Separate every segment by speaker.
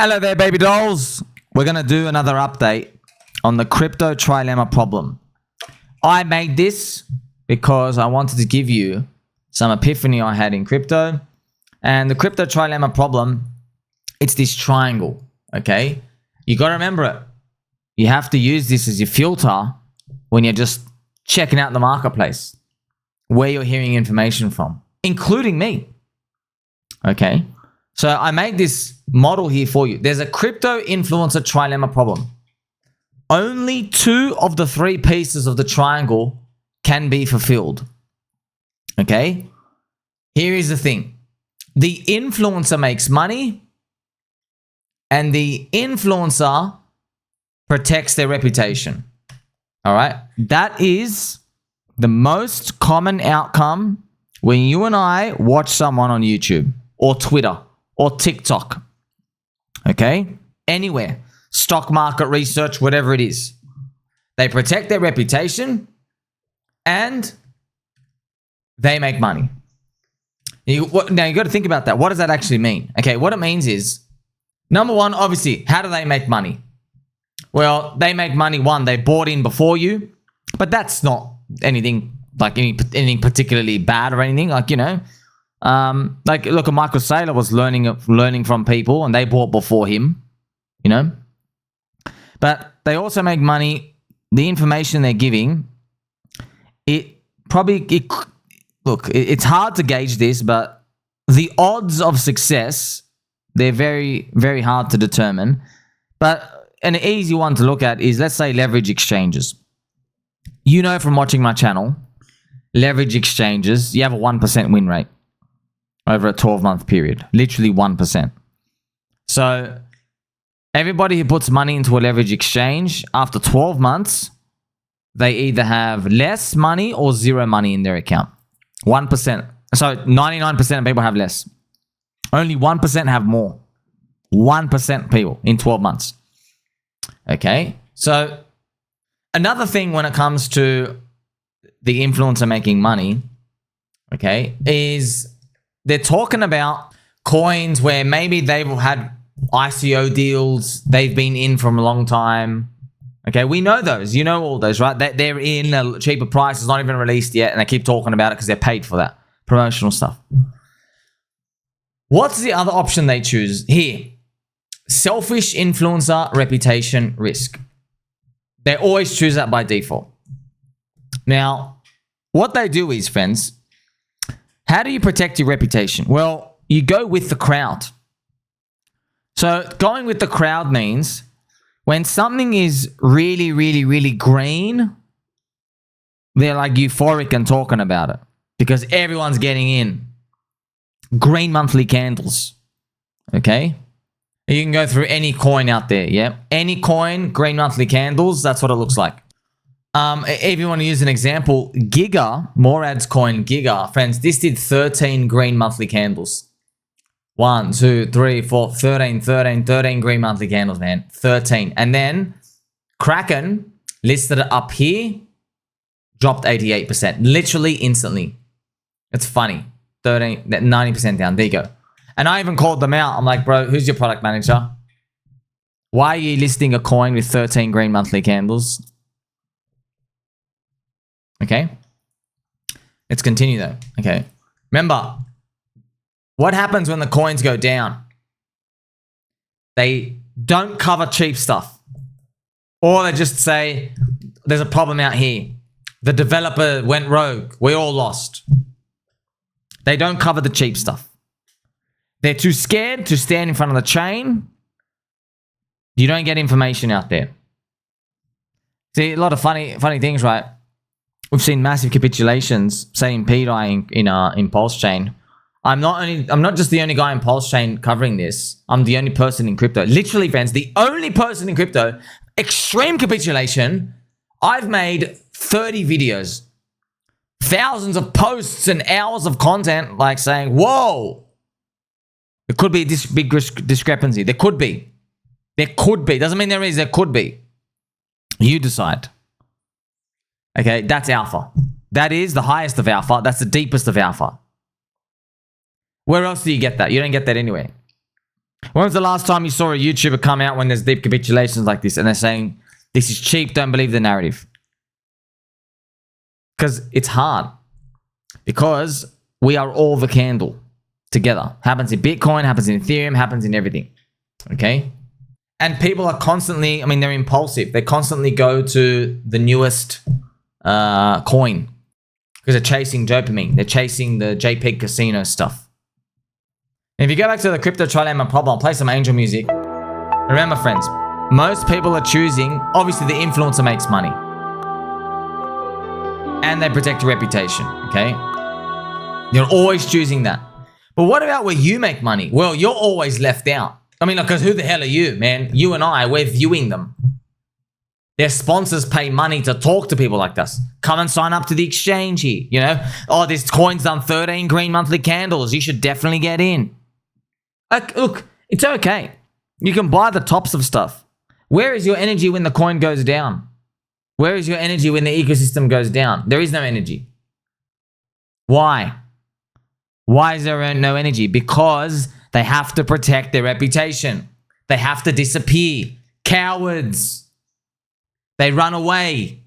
Speaker 1: Hello there, baby dolls. We're going to do another update on the Crypto Trilemma Problem. I made this because I wanted to give you some epiphany I had in crypto. And the Crypto Trilemma Problem, it's this triangle, okay? You got to remember it. You have to use this as your filter when you're just checking out the marketplace, where you're hearing information from, including me, okay? So I made this model here for you. There's a crypto influencer trilemma problem. Only 2 of the 3 pieces of the triangle can be fulfilled. Okay? Here is the thing. The influencer makes money and the influencer protects their reputation. All right? That is the most common outcome when you and I watch someone on YouTube or Twitter or TikTok, okay? Anywhere, stock market research, whatever it is. They protect their reputation and they make money. Now, you got to think about that. What does that actually mean? Okay, what it means is, number one, obviously, how do they make money? Well, they make money, one, they bought in before you, but that's not anything like anything particularly bad or anything, like, you know. Like, look, Michael Saylor was learning from people and they bought before him, you know. But they also make money. The information they're giving, it's hard to gauge this, but the odds of success, they're very, very hard to determine. But an easy one to look at is, let's say, leverage exchanges. You know from watching my channel, leverage exchanges, you have a 1% win rate over a 12-month period, literally 1%. So everybody who puts money into a leverage exchange, after 12 months, they either have less money or zero money in their account. 1%. So 99% of people have less. Only 1% have more. 1% people in 12 months. Okay? So another thing when it comes to the influencer making money, okay, is they're talking about coins where maybe they've had ICO deals, they've been in from a long time. Okay, we know those. You know all those, right? They're in a cheaper price. It's not even released yet, and they keep talking about it because they're paid for that. Promotional stuff. What's the other option they choose? Here. Selfish influencer reputation risk. They always choose that by default. Now, what they do is, friends, how do you protect your reputation? Well, you go with the crowd. So going with the crowd means when something is really, really, really green, they're like euphoric and talking about it because everyone's getting in. Green monthly candles. Okay? You can go through any coin out there, yeah? Any coin, green monthly candles, that's what it looks like. If you want to use an example, Giga, Morad's coin Giga, friends, this did 13 green monthly candles. 1, 2, 3, 4, 13 green monthly candles, man. 13. And then Kraken listed it up here, dropped 88%. Literally instantly. It's funny. 90% down. There you go. And I even called them out. I'm like, bro, who's your product manager? Why are you listing a coin with 13 green monthly candles? Okay. Let's continue though. Okay. Remember, what happens when the coins go down? They don't cover cheap stuff. Or they just say, there's a problem out here. The developer went rogue. We all lost. They don't cover the cheap stuff. They're too scared to stand in front of the chain. You don't get information out there. See, a lot of funny things, right? We've seen massive capitulations, say in PDI in Pulse Chain. I'm not just the only guy in Pulse Chain covering this. I'm the only person in crypto. Literally, friends, the only person in crypto. Extreme capitulation. I've made 30 videos, thousands of posts and hours of content, like saying, whoa, there could be this big discrepancy. There could be. There could be. Doesn't mean there is. There could be. You decide. Okay, that's alpha. That is the highest of alpha. That's the deepest of alpha. Where else do you get that? You don't get that anywhere. When was the last time you saw a YouTuber come out when there's deep capitulations like this and they're saying, this is cheap, don't believe the narrative? Because it's hard. Because we are all the candle together. Happens in Bitcoin, happens in Ethereum, happens in everything. Okay? And people are constantly, I mean, they're impulsive. They constantly go to the newest coin because they're chasing dopamine. They're chasing the JPEG casino stuff. And if you go back to the Crypto Trilemma Problem, I'll play some angel music. Remember, friends, most people are choosing, obviously the influencer makes money. And they protect your reputation, okay? You're always choosing that. But what about where you make money? Well, you're always left out. I mean, because who the hell are you, man? You and I, we're viewing them. Their sponsors pay money to talk to people like us. Come and sign up to the exchange here, you know? Oh, this coin's done 13 green monthly candles. You should definitely get in. Look, it's okay. You can buy the tops of stuff. Where is your energy when the coin goes down? Where is your energy when the ecosystem goes down? There is no energy. Why? Why is there no energy? Because they have to protect their reputation. They have to disappear. Cowards. They run away.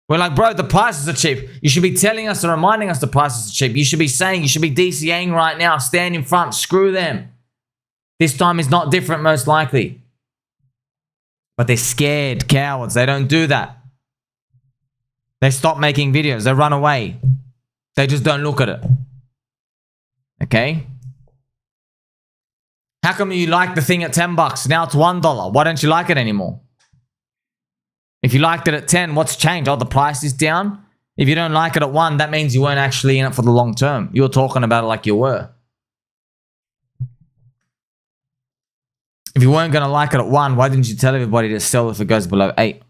Speaker 1: We're like, bro, the prices are cheap. You should be telling us and reminding us the prices are cheap. You should be saying, you should be DCAing right now. Stand in front. Screw them. This time is not different, most likely. But they're scared. Cowards. They don't do that. They stop making videos. They run away. They just don't look at it. Okay? How come you like the thing at 10 bucks? Now it's $1. Why don't you like it anymore? If you liked it at 10, what's changed? Oh, the price is down? If you don't like it at 1, that means you weren't actually in it for the long term. You were talking about it like you were. If you weren't going to like it at 1, why didn't you tell everybody to sell if it goes below 8?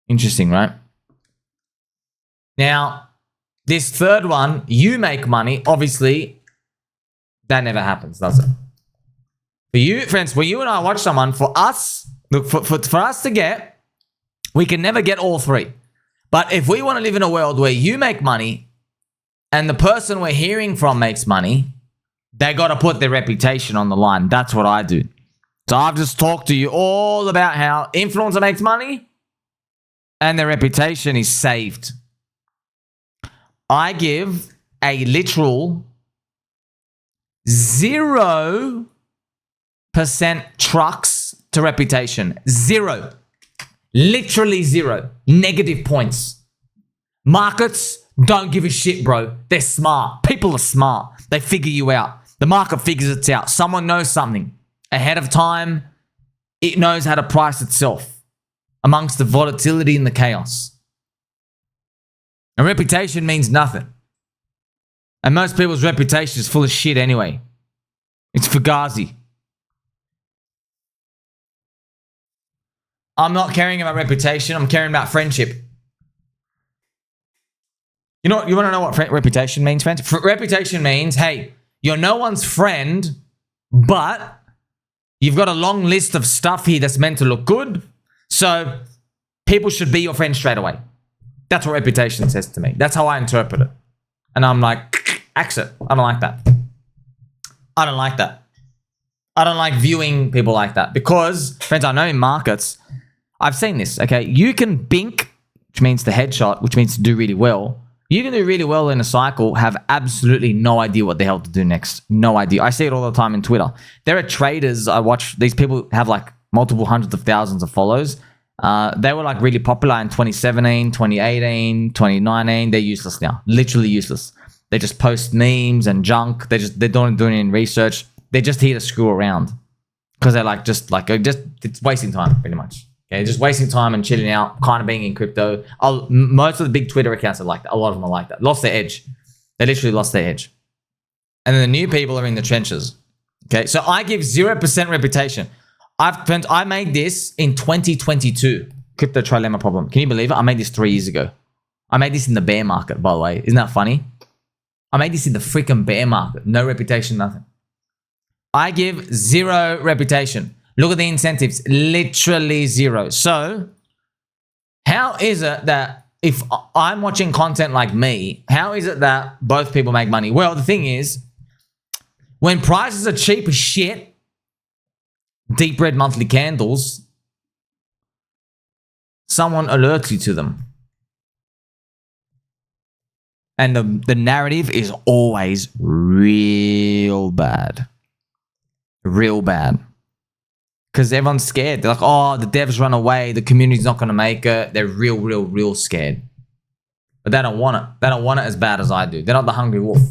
Speaker 1: Interesting, right? Now, this third one, you make money. Obviously, that never happens, does it? For you, friends, when you and I watch someone, for us, look, for us to get, we can never get all three. But if we want to live in a world where you make money and the person we're hearing from makes money, they got to put their reputation on the line. That's what I do. So I've just talked to you all about how influencer makes money and their reputation is saved. I give a literal 0% trucks to reputation. 0. Literally 0. Negative points. Markets don't give a shit, bro. They're smart. People are smart. They figure you out. The market figures it out. Someone knows something ahead of time. It knows how to price itself amongst the volatility and the chaos. And reputation means nothing. And most people's reputation is full of shit anyway. It's fugazi. I'm not caring about reputation. I'm caring about friendship. You know what? You want to know what reputation means, friends? Reputation means, hey, you're no one's friend, but you've got a long list of stuff here that's meant to look good. So people should be your friend straight away. That's what reputation says to me. That's how I interpret it. And I'm like, axe it. I don't like that. I don't like that. I don't like viewing people like that because, friends, I know in markets, I've seen this, okay? You can bink, which means the headshot, which means to do really well. You can do really well in a cycle, have absolutely no idea what the hell to do next. No idea. I see it all the time in Twitter. There are traders I watch. These people have like multiple hundreds of thousands of followers. They were like really popular in 2017, 2018, 2019. They're useless now. Literally useless. They just post memes and junk. They don't do any research. They're just here to screw around because they're like just it's wasting time pretty much. Okay, just wasting time and chilling out, kind of being in crypto. Most of the big Twitter accounts are like that. A lot of them are like that. Lost their edge. They literally lost their edge. And then the new people are in the trenches. Okay, so I give 0% reputation. I made this in 2022. Crypto Trilemma Problem. Can you believe it? I made this 3 years ago. I made this in the bear market, by the way. Isn't that funny? I made this in the freaking bear market. No reputation, nothing. I give 0 reputation. Look at the incentives. Literally 0. So, how is it that if I'm watching content like me, how is it that both people make money? Well, the thing is, When prices are cheap as shit, deep red monthly candles, someone alerts you to them. And the narrative is always real bad. Real bad. Because everyone's scared. They're like, oh, the devs run away. The community's not going to make it. They're real scared. But they don't want it. They don't want it as bad as I do. They're not the hungry wolf.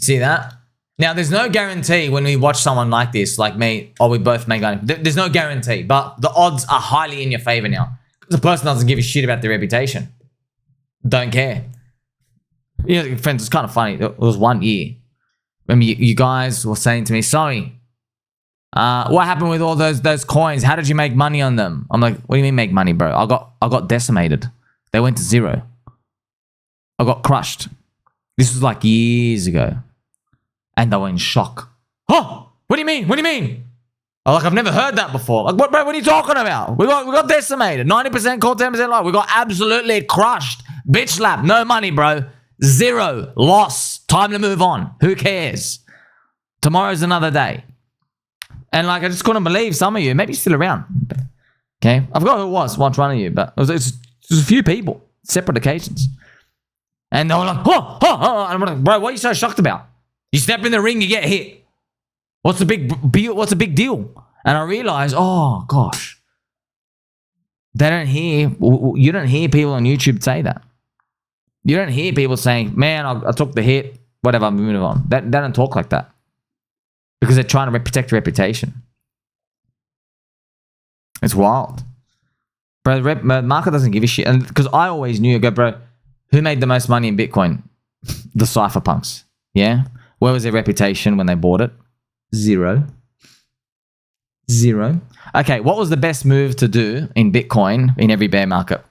Speaker 1: See that? Now, there's no guarantee when we watch someone like this, like me, or we both make money. There's no guarantee. But the odds are highly in your favor now. The person doesn't give a shit about their reputation. Don't care. You know, friends, it's kind of funny. It was 1 year. Remember, you guys were saying to me, sorry, what happened with all those coins? How did you make money on them? I'm like, what do you mean make money, bro? I got decimated. They went to zero. I got crushed. This was like years ago. And they were in shock. Oh, what do you mean? What do you mean? I'm like, I've never heard that before. Like, what, bro, what are you talking about? We got decimated. 90% call, 10% loss. We got absolutely crushed. Bitch slap. No money, bro. Zero. Loss. Time to move on. Who cares? Tomorrow's another day. And like, I just couldn't believe some of you, maybe still around. Okay. I forgot who it was one of you, but it was a few people. Separate occasions. And they were like, oh. And I'm like, bro, what are you so shocked about? You step in the ring, you get hit. What's the big deal? And I realized, oh gosh, you don't hear people on YouTube say that. You don't hear people saying, man, I took the hit, whatever, I'm moving on. They don't talk like that because they're trying to protect reputation. It's wild. Bro, the market doesn't give a shit. And because I always knew, bro, who made the most money in Bitcoin? The cypherpunks. Yeah? Where was their reputation when they bought it? Zero. Okay, what was the best move to do in Bitcoin in every bear market?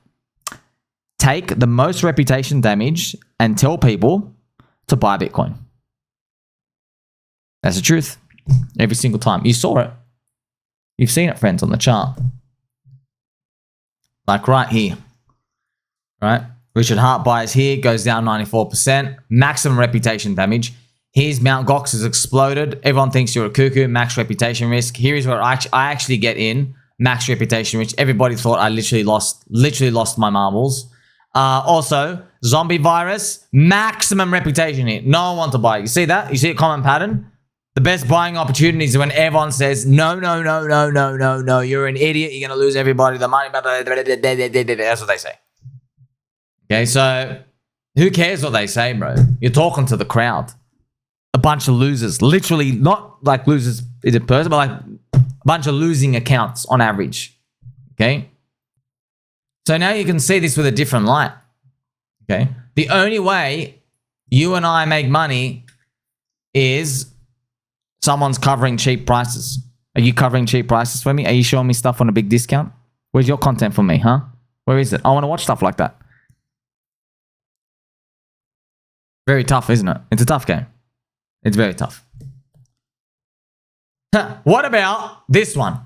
Speaker 1: Take the most reputation damage and tell people to buy Bitcoin. That's the truth. Every single time. You saw it. You've seen it, friends, on the chart. Like right here. Right? Richard Hart buys here, goes down 94%. Maximum reputation damage. Here's Mt. Gox has exploded. Everyone thinks you're a cuckoo. Max reputation risk. Here is where I actually get in. Max reputation risk. Everybody thought I literally lost my marbles. Also, zombie virus. Maximum reputation here. No one wants to buy it. You see that? You see a common pattern? The best buying opportunities are when everyone says, no. You're an idiot. You're going to lose everybody. The money. That's what they say. Okay, so who cares what they say, bro? You're talking to the crowd. A bunch of losers. Literally, not like losers is a person, but like a bunch of losing accounts on average. Okay? So now you can see this with a different light. Okay? The only way you and I make money is someone's covering cheap prices. Are you covering cheap prices for me? Are you showing me stuff on a big discount? Where's your content for me, huh? Where is it? I want to watch stuff like that. Very tough, isn't it? It's a tough game. It's very tough. What about this one?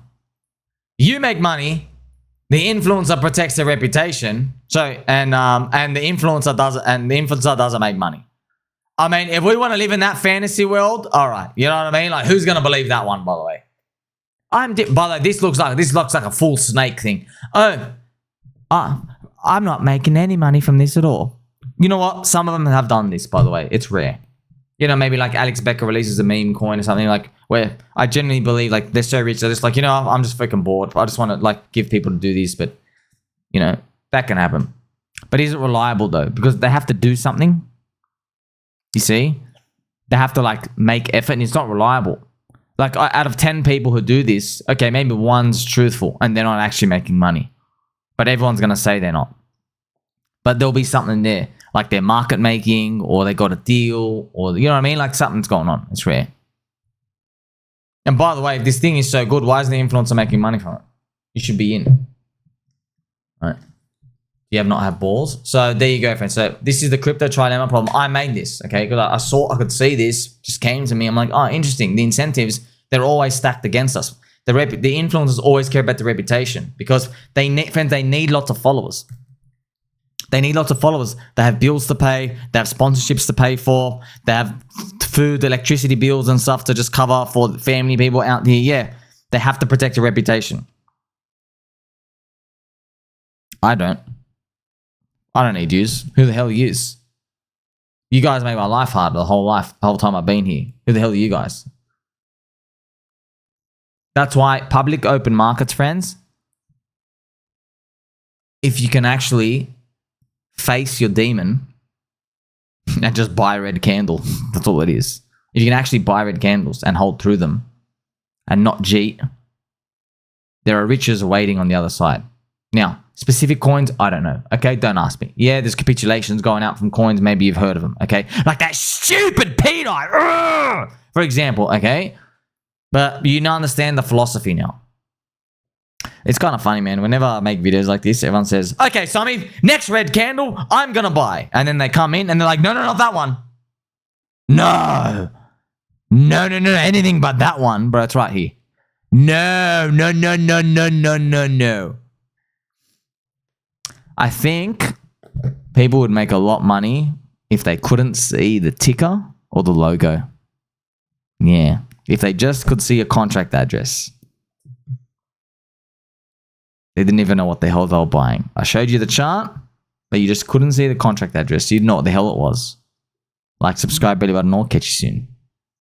Speaker 1: You make money, the influencer protects their reputation, and the influencer doesn't make money. I mean, if we want to live in that fantasy world, all right, you know what I mean? Like, who's gonna believe that one? By the way, by the way, this looks like a full snake thing. Oh, I'm not making any money from this at all. You know what? Some of them have done this, by the way. It's rare. You know, maybe like Alex Becker releases a meme coin or something, like where I genuinely believe like they're so rich, they're just like, you know, I'm just freaking bored. I just want to like give people to do this, but you know, that can happen. But is it reliable though? Because they have to do something. You see? They have to like make effort and it's not reliable. Like out of 10 people who do this, okay, maybe one's truthful and they're not actually making money. But everyone's going to say they're not. But there'll be something there. Like they're market making or they got a deal or, you know what I mean? Like something's going on. It's rare. And by the way, if this thing is so good, why isn't the influencer making money from it? You should be in. All right. You have not had balls. So there you go, friends. So this is the Crypto Trilemma Problem. I made this, okay? Because I could see this, just came to me. I'm like, oh, interesting. The incentives, they're always stacked against us. The influencers always care about the reputation because they need lots of followers. They need lots of followers. They have bills to pay. They have sponsorships to pay for. They have food, electricity bills and stuff to just cover for family people out here. Yeah, they have to protect your reputation. I don't need yous. Who the hell are yous? You guys make my life hard the whole time I've been here. Who the hell are you guys? That's why public open markets, friends, if you can actually face your demon and just buy a red candle, that's all it is. If you can actually buy red candles and hold through them and not cheat, there are riches waiting on the other side. Now, specific coins, I don't know. Okay, don't ask me. Yeah, there's capitulations going out from coins. Maybe you've heard of them. Okay, like that stupid P-Dot, for example. Okay, but you now understand the philosophy now. It's kind of funny, man. Whenever I make videos like this, everyone says, "Okay, Sammy, next red candle, I'm gonna buy," and then they come in and they're like, "No, not that one. No, anything but that one, bro. It's right here. No. I think people would make a lot of money if they couldn't see the ticker or the logo. Yeah, if they just could see a contract address. They didn't even know what the hell they were buying. I showed you the chart, but you just couldn't see the contract address. You didn't know what the hell it was. Like, subscribe, belly button, or catch you soon.